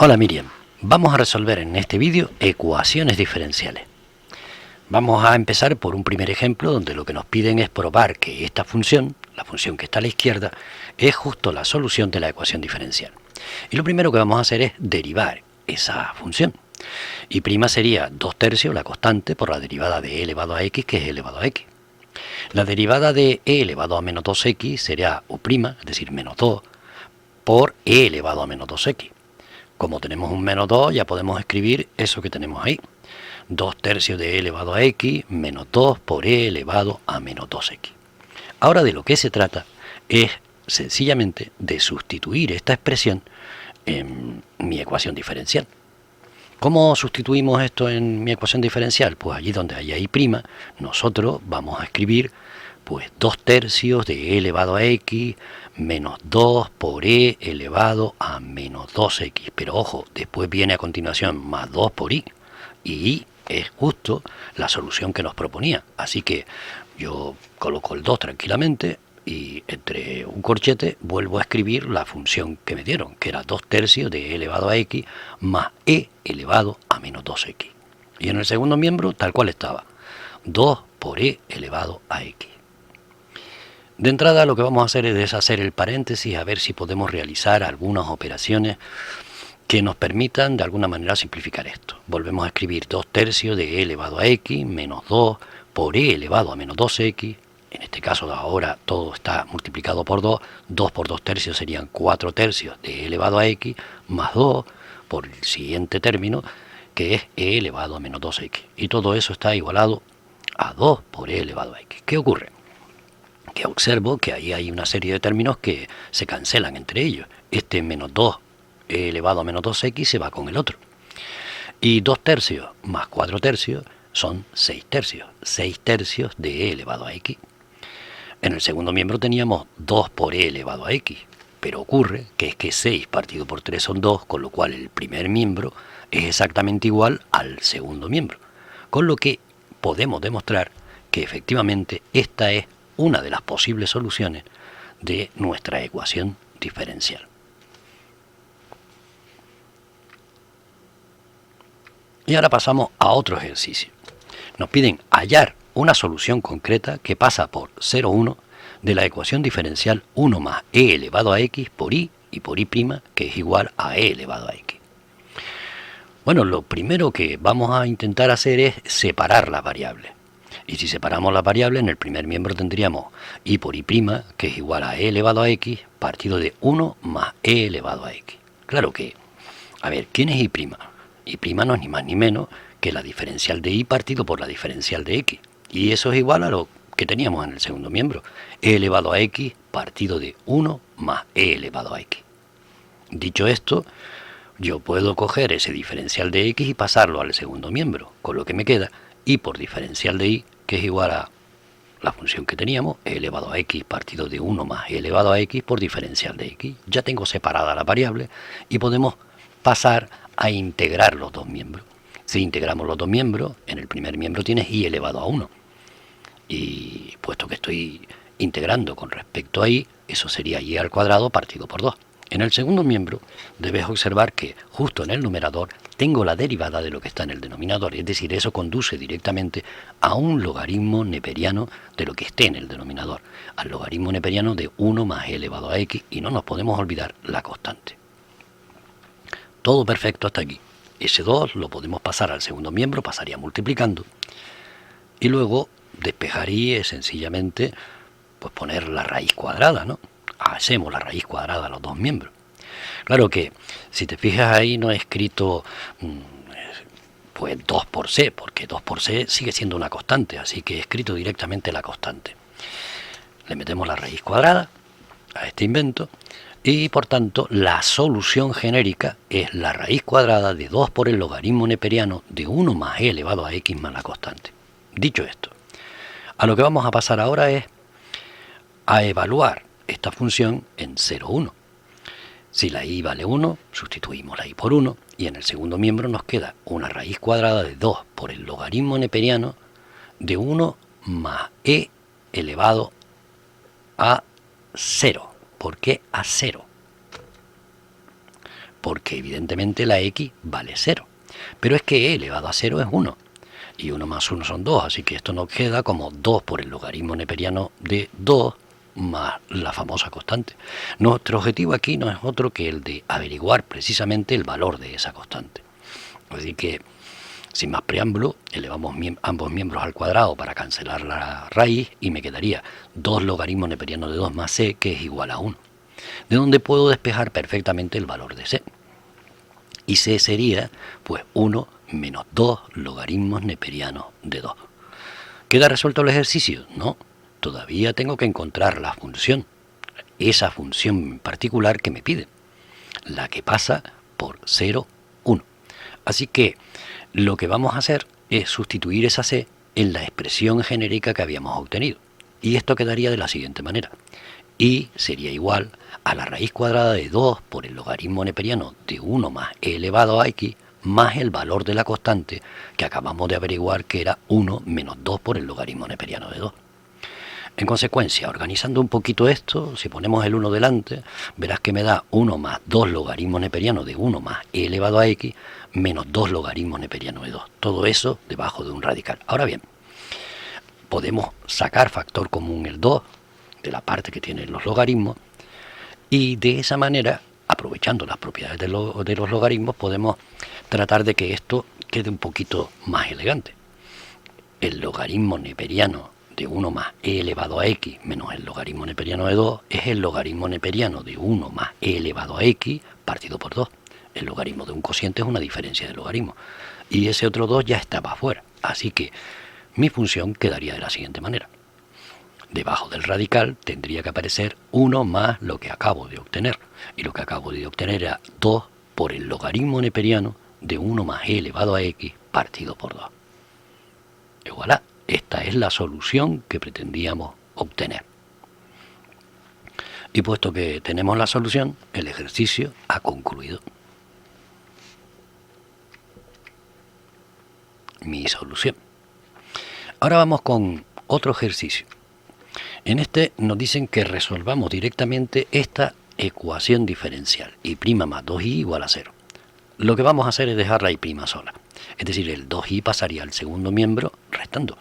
Hola Miriam, vamos a resolver en este vídeo ecuaciones diferenciales. Vamos a empezar por un primer ejemplo donde lo que nos piden es probar que esta función, la función que está a la izquierda, es justo la solución de la ecuación diferencial. Y lo primero que vamos a hacer es derivar esa función. Y prima sería 2 tercios, la constante, por la derivada de e elevado a x, que es e elevado a x. La derivada de e elevado a menos 2x será u', es decir, menos 2, por e elevado a menos 2x. Como tenemos un menos 2, ya podemos escribir eso que tenemos ahí. 2 tercios de e elevado a x menos 2 por e elevado a menos 2x. Ahora de lo que se trata es sencillamente de sustituir esta expresión en mi ecuación diferencial. ¿Cómo sustituimos esto en mi ecuación diferencial? Pues allí donde hay i', nosotros vamos a escribir pues 2 tercios de e elevado a x menos 2 por e elevado a menos 2x. Pero ojo, después viene a continuación más 2 por i. Y i es justo la solución que nos proponía. Así que yo coloco el 2 tranquilamente y entre un corchete vuelvo a escribir la función que me dieron, que era 2 tercios de e elevado a x más e elevado a menos 2x. Y en el segundo miembro tal cual estaba, 2 por e elevado a x. De entrada lo que vamos a hacer es deshacer el paréntesis a ver si podemos realizar algunas operaciones que nos permitan de alguna manera simplificar esto. Volvemos a escribir 2 tercios de e elevado a x menos 2 por e elevado a menos 2x. En este caso ahora todo está multiplicado por 2. 2 por 2 tercios serían 4 tercios de e elevado a x más 2 por el siguiente término, que es e elevado a menos 2x. Y todo eso está igualado a 2 por e elevado a x. ¿Qué ocurre? Que observo que ahí hay una serie de términos que se cancelan entre ellos. Este menos 2 e elevado a menos 2x se va con el otro. Y 2 tercios más 4 tercios son 6 tercios. 6 tercios de e elevado a x. En el segundo miembro teníamos 2 por e elevado a x. Pero ocurre que es que 6 partido por 3 son 2, con lo cual el primer miembro es exactamente igual al segundo miembro. Con lo que podemos demostrar que efectivamente esta es una de las posibles soluciones de nuestra ecuación diferencial. Y ahora pasamos a otro ejercicio. Nos piden hallar una solución concreta que pasa por 0,1 de la ecuación diferencial 1 más e elevado a x por i y por i', que es igual a e elevado a x. Bueno, lo primero que vamos a intentar hacer es separar las variables. Y si separamos las variables, en el primer miembro tendríamos i por i', que es igual a e elevado a x, partido de 1 más e elevado a x. Claro que, a ver, ¿quién es i'? I' no es ni más ni menos que la diferencial de i partido por la diferencial de x. Y eso es igual a lo que teníamos en el segundo miembro, e elevado a x partido de 1 más e elevado a x. Dicho esto, yo puedo coger ese diferencial de x y pasarlo al segundo miembro, con lo que me queda i por diferencial de i, que es igual a la función que teníamos, e elevado a x partido de 1 más e elevado a x por diferencial de x. Ya tengo separada la variable y podemos pasar a integrar los dos miembros. Si integramos los dos miembros, en el primer miembro tienes i elevado a 1. Y puesto que estoy integrando con respecto a i, eso sería i al cuadrado partido por 2. En el segundo miembro debes observar que justo en el numerador tengo la derivada de lo que está en el denominador, es decir, eso conduce directamente a un logaritmo neperiano de lo que esté en el denominador, al logaritmo neperiano de 1 más e elevado a x, y no nos podemos olvidar la constante. Todo perfecto hasta aquí. Ese 2 lo podemos pasar al segundo miembro, pasaría multiplicando, y luego despejar y es sencillamente pues poner la raíz cuadrada, ¿no? Hacemos la raíz cuadrada a los dos miembros. Claro que si te fijas ahí no he escrito pues 2 por c, porque 2 por c sigue siendo una constante, así que he escrito directamente la constante. Le metemos la raíz cuadrada a este invento y por tanto la solución genérica es la raíz cuadrada de 2 por el logaritmo neperiano de 1 más e elevado a x más la constante. Dicho esto, a lo que vamos a pasar ahora es a evaluar esta función en 0,1. Si la i vale 1, sustituimos la i por 1 y en el segundo miembro nos queda una raíz cuadrada de 2 por el logaritmo neperiano de 1 más e elevado a 0. ¿Por qué a 0? porque evidentemente la x vale 0. Pero es que e elevado a 0 es 1. Y 1 más 1 son 2, así que esto nos queda como 2 por el logaritmo neperiano de 2 más la famosa constante. Nuestro objetivo aquí no es otro que el de averiguar precisamente el valor de esa constante. Así que, sin más preámbulo, elevamos ambos miembros al cuadrado para cancelar la raíz y me quedaría 2 logaritmos neperianos de 2 más c, que es igual a 1. De donde puedo despejar perfectamente el valor de c. Y c sería, pues, 1 menos 2 logaritmos neperianos de 2. ¿Queda resuelto el ejercicio? No, todavía tengo que encontrar la función, esa función en particular que me pide, la que pasa por 0, 1. Así que lo que vamos a hacer es sustituir esa c en la expresión genérica que habíamos obtenido. Y esto quedaría de la siguiente manera. Y sería igual a la raíz cuadrada de 2 por el logaritmo neperiano de 1 más e elevado a x más el valor de la constante que acabamos de averiguar, que era 1 menos 2 por el logaritmo neperiano de 2. En consecuencia, organizando un poquito esto, si ponemos el 1 delante, verás que me da 1 más 2 logaritmos neperianos de 1 más e elevado a x menos 2 logaritmos neperianos de 2. Todo eso debajo de un radical. Ahora bien, podemos sacar factor común el 2 de la parte que tienen los logaritmos, y de esa manera, aprovechando las propiedades de los logaritmos, podemos tratar de que esto quede un poquito más elegante. El logaritmo neperiano de 1 más e elevado a x menos el logaritmo neperiano de 2 es el logaritmo neperiano de 1 más e elevado a x partido por 2. El logaritmo de un cociente es una diferencia de logaritmo, y ese otro 2 ya estaba afuera, así que mi función quedaría de la siguiente manera. Debajo del radical tendría que aparecer 1 más lo que acabo de obtener. Y lo que acabo de obtener era 2 por el logaritmo neperiano de 1 más e elevado a x partido por 2. Y voilà, esta es la solución que pretendíamos obtener. Y puesto que tenemos la solución, el ejercicio ha concluido. Mi solución. Ahora vamos con otro ejercicio. En este nos dicen que resolvamos directamente esta ecuación diferencial, y' más 2i igual a 0. Lo que vamos a hacer es dejar la y' sola, es decir, el 2i pasaría al segundo miembro restando.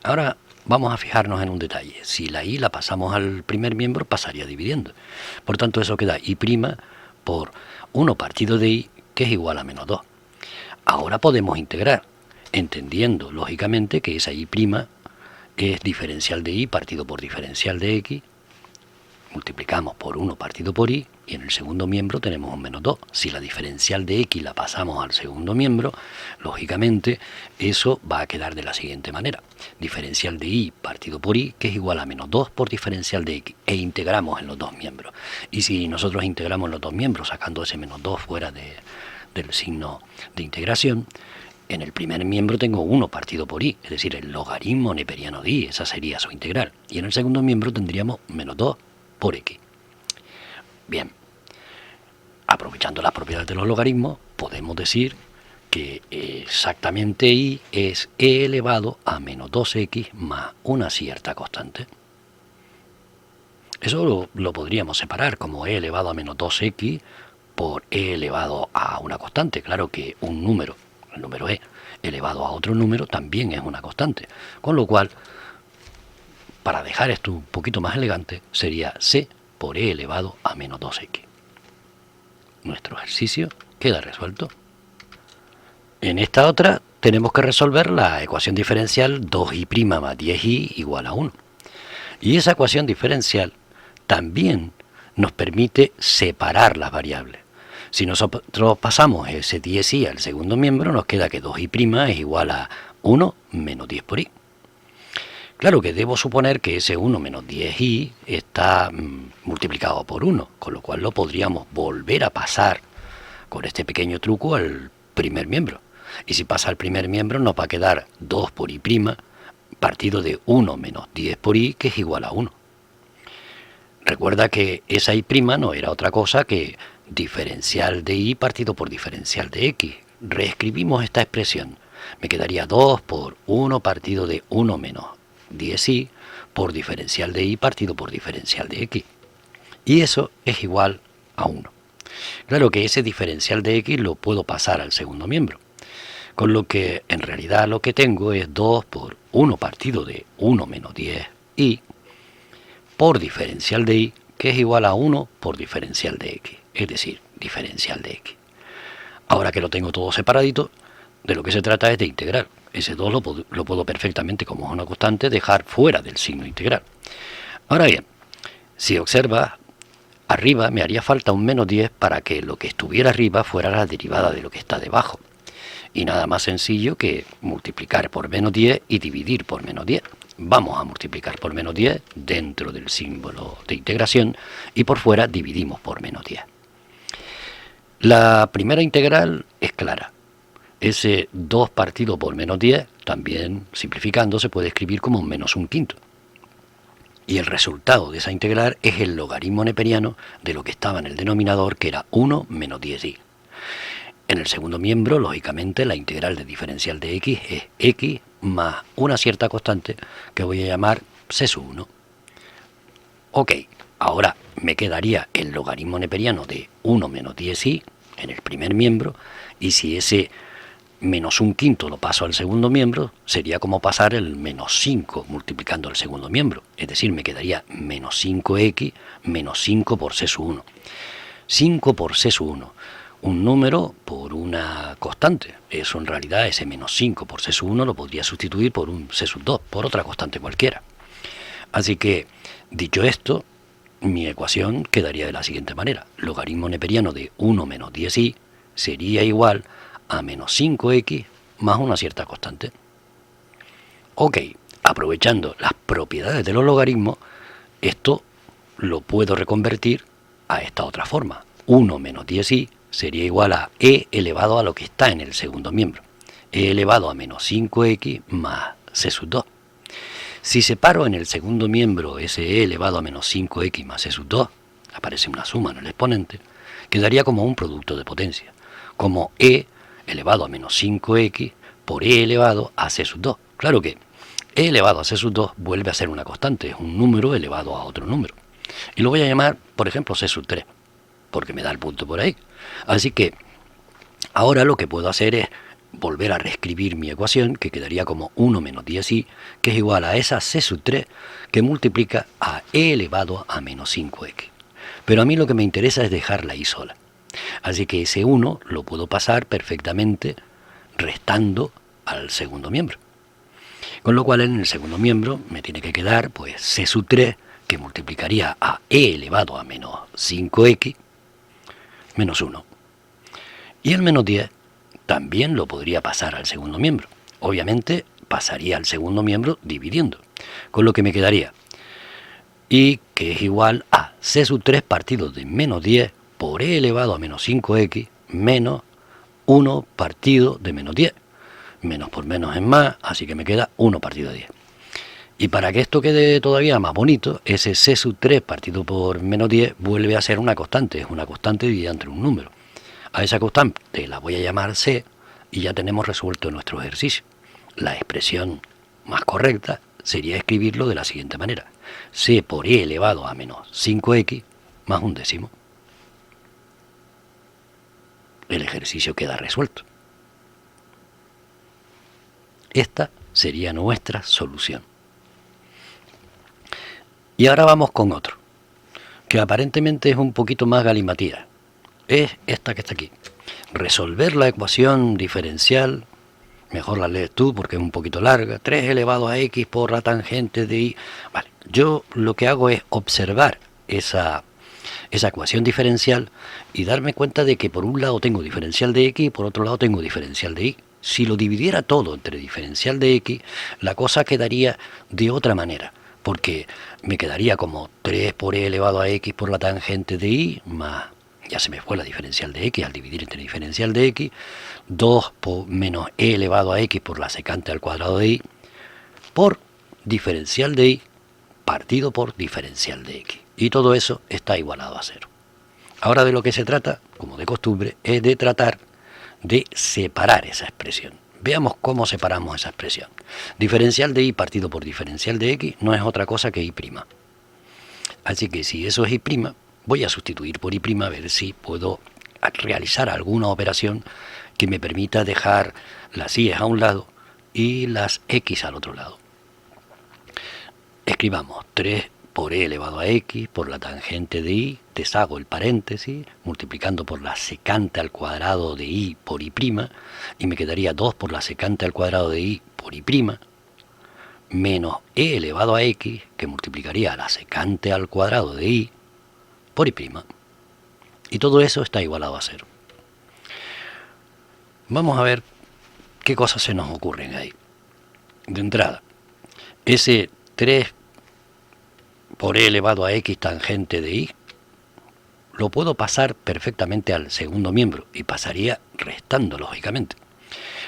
Ahora vamos a fijarnos en un detalle. Si la i la pasamos al primer miembro, pasaría dividiendo. Por tanto, eso queda y' por 1 partido de i, que es igual a menos 2. Ahora podemos integrar, entendiendo lógicamente que esa y' es diferencial de i partido por diferencial de x, multiplicamos por 1 partido por i, y en el segundo miembro tenemos un menos 2. Si la diferencial de x la pasamos al segundo miembro, lógicamente eso va a quedar de la siguiente manera. Diferencial de i partido por i, que es igual a menos 2 por diferencial de x, e integramos en los dos miembros. Y si nosotros integramos en los dos miembros, sacando ese menos 2 fuera del signo de integración, en el primer miembro tengo 1 partido por i, es decir, el logaritmo neperiano de i, esa sería su integral. Y en el segundo miembro tendríamos menos 2 por x. Bien, aprovechando las propiedades de los logaritmos, podemos decir que exactamente i es e elevado a menos 2x más una cierta constante. Eso lo podríamos separar como e elevado a menos 2x por e elevado a una constante. Claro que un número, el número e elevado a otro número, también es una constante. Con lo cual, para dejar esto un poquito más elegante, sería c por e elevado a menos 2x. Nuestro ejercicio queda resuelto. En esta otra tenemos que resolver la ecuación diferencial 2i' más 10i igual a 1. Y esa ecuación diferencial también nos permite separar las variables. Si nosotros pasamos ese 10i al segundo miembro, nos queda que 2i' es igual a 1 menos 10 por i. Claro que debo suponer que ese 1 menos 10i está multiplicado por 1, con lo cual lo podríamos volver a pasar con este pequeño truco al primer miembro. Y si pasa al primer miembro nos va a quedar 2 por i' partido de 1 menos 10 por i, que es igual a 1. Recuerda que esa i' no era otra cosa que diferencial de i partido por diferencial de x. Reescribimos esta expresión. Me quedaría 2 por 1 partido de 1 menos 10i por diferencial de i partido por diferencial de x. Y eso es igual a 1. Claro que ese diferencial de x lo puedo pasar al segundo miembro, con lo que en realidad lo que tengo es 2 por 1 partido de 1 menos 10y por diferencial de y, que es igual a 1 por diferencial de x, es decir, diferencial de x. Ahora que lo tengo todo separadito, de lo que se trata es de integrar. Ese 2 lo puedo perfectamente, como es una constante, dejar fuera del signo integral. Ahora bien, si observas, arriba me haría falta un menos 10 para que lo que estuviera arriba fuera la derivada de lo que está debajo. Y nada más sencillo que multiplicar por menos 10 y dividir por menos 10. Vamos a multiplicar por menos 10 dentro del símbolo de integración y por fuera dividimos por menos 10. La primera integral es clara. Ese 2 partido por menos 10, también simplificando, se puede escribir como menos un quinto. Y el resultado de esa integral es el logaritmo neperiano de lo que estaba en el denominador, que era 1 menos 10y. En el segundo miembro, lógicamente, la integral de diferencial de x es x más una cierta constante que voy a llamar c sub 1. Ok, ahora me quedaría el logaritmo neperiano de 1 menos 10y en el primer miembro, y si ese menos un quinto lo paso al segundo miembro, sería como pasar el menos 5 multiplicando el segundo miembro. Es decir, me quedaría menos 5x menos 5 por c sub 1. 5 por c sub 1. Un número por una constante. Eso en realidad, ese menos 5 por c sub 1 lo podría sustituir por un c sub 2, por otra constante cualquiera. Así que, dicho esto, mi ecuación quedaría de la siguiente manera. Logaritmo neperiano de 1 menos 10y sería igual a menos 5x más una cierta constante. Ok, aprovechando las propiedades de los logaritmos, esto lo puedo reconvertir a esta otra forma. 1 menos 10y sería igual a e elevado a lo que está en el segundo miembro. E elevado a menos 5x más c sub 2. Si separo en el segundo miembro ese e elevado a menos 5x más c sub 2, aparece una suma en el exponente, quedaría como un producto de potencia, como e elevado a menos 5x por e elevado a c sub 2. Claro que e elevado a c sub 2 vuelve a ser una constante, es un número elevado a otro número. Y lo voy a llamar, por ejemplo, c sub 3, porque me da el punto por ahí. Así que ahora lo que puedo hacer es volver a reescribir mi ecuación, que quedaría como 1 menos 10y, que es igual a esa c sub 3 que multiplica a e elevado a menos 5x. Pero a mí lo que me interesa es dejarla ahí sola. Así que ese 1 lo puedo pasar perfectamente restando al segundo miembro. Con lo cual en el segundo miembro me tiene que quedar pues c sub 3 que multiplicaría a e elevado a menos 5x menos 1. Y el menos 10 también lo podría pasar al segundo miembro. Obviamente pasaría al segundo miembro dividiendo, con lo que me quedaría y que es igual a c sub 3 partido de menos 10 por e elevado a menos 5x menos 1 partido de menos 10. Menos por menos es más, así que me queda 1 partido de 10. Y para que esto quede todavía más bonito, ese c sub 3 partido por menos 10 vuelve a ser una constante, es una constante dividida entre un número. A esa constante la voy a llamar c y ya tenemos resuelto nuestro ejercicio. La expresión más correcta sería escribirlo de la siguiente manera. C por e elevado a menos 5x más un décimo. El ejercicio queda resuelto. Esta sería nuestra solución. Y ahora vamos con otro, que aparentemente es un poquito más galimatías. Es esta que está aquí. Resolver la ecuación diferencial, mejor la lees tú porque es un poquito larga, 3 elevado a x por la tangente de y. Vale, yo lo que hago es observar esa ecuación diferencial y darme cuenta de que por un lado tengo diferencial de x y por otro lado tengo diferencial de y. Si lo dividiera todo entre diferencial de x, la cosa quedaría de otra manera, porque me quedaría como 3 por e elevado a x por la tangente de y, más, ya se me fue la diferencial de x al dividir entre diferencial de x, 2 por menos e elevado a x por la secante al cuadrado de y, por diferencial de y partido por diferencial de x. Y todo eso está igualado a 0. Ahora de lo que se trata, como de costumbre, es de tratar de separar esa expresión. Veamos cómo separamos esa expresión. Diferencial de y partido por diferencial de x no es otra cosa que y'. Así que si eso es y', voy a sustituir por y' a ver si puedo realizar alguna operación que me permita dejar las y a un lado y las x al otro lado. Escribamos 3 por e elevado a x por la tangente de y, deshago el paréntesis, multiplicando por la secante al cuadrado de y por y', y me quedaría 2 por la secante al cuadrado de y por y', menos e elevado a x, que multiplicaría la secante al cuadrado de y por y'. Y todo eso está igualado a 0. Vamos a ver qué cosas se nos ocurren ahí. De entrada, ese 3 por e elevado a x tangente de y lo puedo pasar perfectamente al segundo miembro y pasaría restando, lógicamente.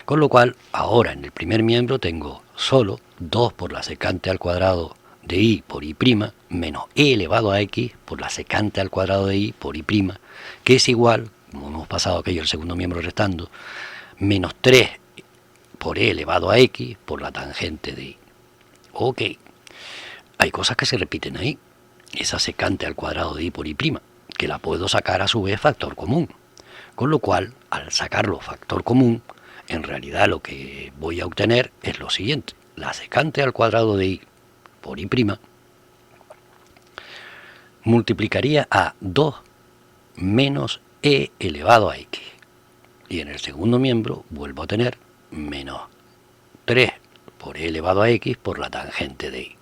Con lo cual, ahora en el primer miembro tengo solo 2 por la secante al cuadrado de y por y' menos e elevado a x por la secante al cuadrado de y por y', que es igual, como hemos pasado aquello el segundo miembro restando, menos 3 por e elevado a x por la tangente de y. Ok, hay cosas que se repiten ahí. Esa secante al cuadrado de y por y', que la puedo sacar a su vez factor común. Con lo cual, al sacarlo factor común, en realidad lo que voy a obtener es lo siguiente. La secante al cuadrado de y por y' multiplicaría a 2 menos e elevado a x. Y en el segundo miembro vuelvo a tener menos 3 por e elevado a x por la tangente de y.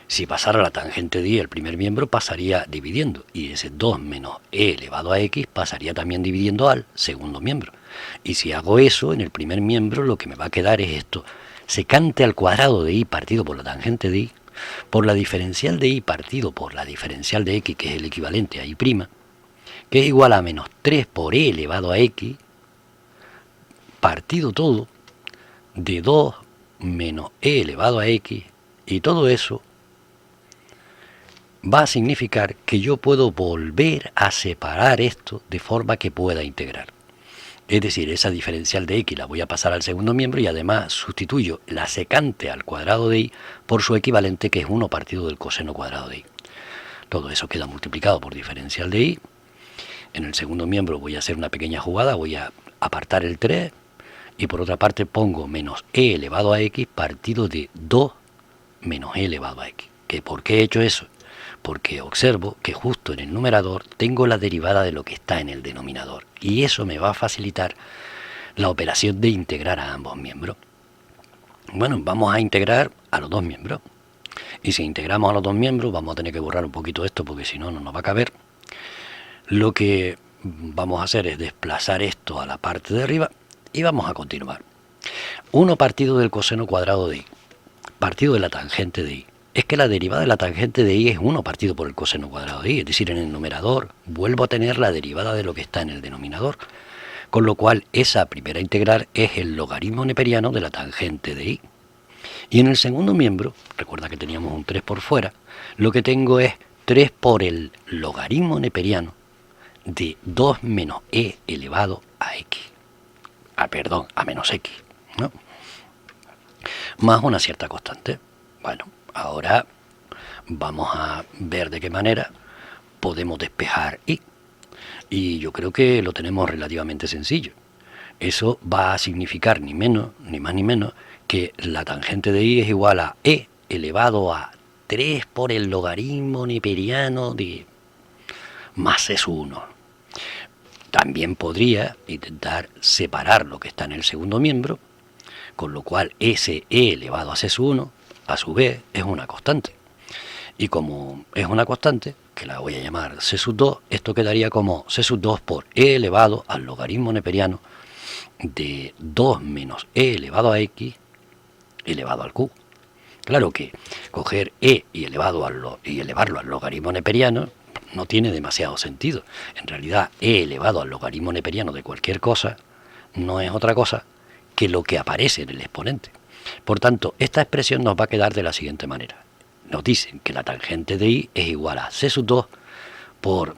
Si pasara la tangente de y el primer miembro, pasaría dividiendo, y ese 2 menos e elevado a x pasaría también dividiendo al segundo miembro. Y si hago eso, en el primer miembro lo que me va a quedar es esto: secante al cuadrado de y partido por la tangente de y, por la diferencial de y partido por la diferencial de x, que es el equivalente a y', que es igual a menos 3 por e elevado a x, partido todo de 2 menos e elevado a x, y todo eso va a significar que yo puedo volver a separar esto de forma que pueda integrar. Es decir, esa diferencial de x la voy a pasar al segundo miembro y además sustituyo la secante al cuadrado de y por su equivalente, que es 1 partido del coseno cuadrado de y. Todo eso queda multiplicado por diferencial de y. En el segundo miembro voy a hacer una pequeña jugada, voy a apartar el 3 y por otra parte pongo menos e elevado a x partido de 2 menos e elevado a x. ¿Por qué he hecho eso? Porque observo que justo en el numerador tengo la derivada de lo que está en el denominador, y eso me va a facilitar la operación de integrar a ambos miembros. Bueno, vamos a integrar a los dos miembros, y si integramos a los dos miembros vamos a tener que borrar un poquito esto porque si no, no nos va a caber. Lo que vamos a hacer es desplazar esto a la parte de arriba y vamos a continuar. 1 partido del coseno cuadrado de y partido de la tangente de y. Es que la derivada de la tangente de y es 1 partido por el coseno cuadrado de y, es decir, en el numerador vuelvo a tener la derivada de lo que está en el denominador, con lo cual esa primera integral es el logaritmo neperiano de la tangente de y. Y en el segundo miembro, recuerda que teníamos un 3 por fuera, lo que tengo es 3 por el logaritmo neperiano de 2 menos e elevado a x. A menos x, ¿no? Más una cierta constante. Bueno, ahora vamos a ver de qué manera podemos despejar y. Y yo creo que lo tenemos relativamente sencillo. Eso va a significar ni menos, ni más ni menos, que la tangente de y es igual a e elevado a 3 por el logaritmo neperiano de más S1. También podría intentar separar lo que está en el segundo miembro, con lo cual ese e elevado a S1, a su vez, es una constante. Y como es una constante, que la voy a llamar C2, esto quedaría como C2 por e elevado al logaritmo neperiano de 2 menos e elevado a x elevado al q. Claro que coger e y elevarlo al logaritmo neperiano no tiene demasiado sentido. En realidad, e elevado al logaritmo neperiano de cualquier cosa no es otra cosa que lo que aparece en el exponente. Por tanto, esta expresión nos va a quedar de la siguiente manera. Nos dicen que la tangente de y es igual a C2 por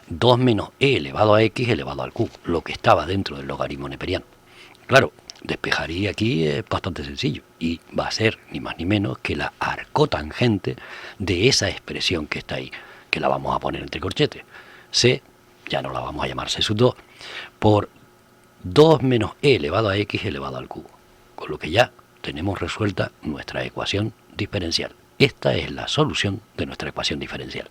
2 menos e elevado a x elevado al q, lo que estaba dentro del logaritmo neperiano. Claro, despejaría aquí es bastante sencillo y va a ser ni más ni menos que la arcotangente de esa expresión que está ahí. que la vamos a poner entre corchetes. C, ya no la vamos a llamar C sub 2, por 2 menos e elevado a x elevado al cubo. Con lo que ya tenemos resuelta nuestra ecuación diferencial. Esta es la solución de nuestra ecuación diferencial.